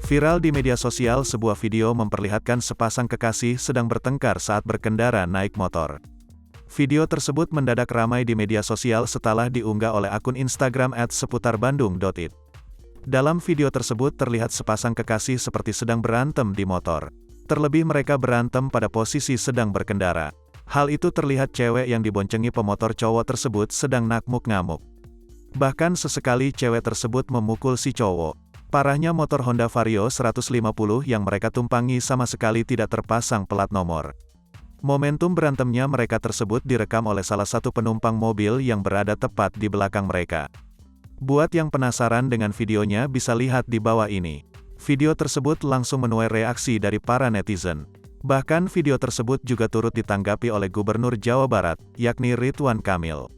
Viral di media sosial, sebuah video memperlihatkan sepasang kekasih sedang bertengkar saat berkendara naik motor. Video tersebut mendadak ramai di media sosial setelah diunggah oleh akun Instagram @seputarbandung.it. Dalam video tersebut terlihat sepasang kekasih seperti sedang berantem di motor. Terlebih mereka berantem pada posisi sedang berkendara. Hal itu terlihat cewek yang diboncengi pemotor cowok tersebut sedang nakmuk-ngamuk. Bahkan sesekali cewek tersebut memukul si cowok. Parahnya motor Honda Vario 150 yang mereka tumpangi sama sekali tidak terpasang plat nomor. Momentum berantemnya mereka tersebut direkam oleh salah satu penumpang mobil yang berada tepat di belakang mereka. Buat yang penasaran dengan videonya bisa lihat di bawah ini. Video tersebut langsung menuai reaksi dari para netizen. Bahkan video tersebut juga turut ditanggapi oleh Gubernur Jawa Barat, yakni Ridwan Kamil.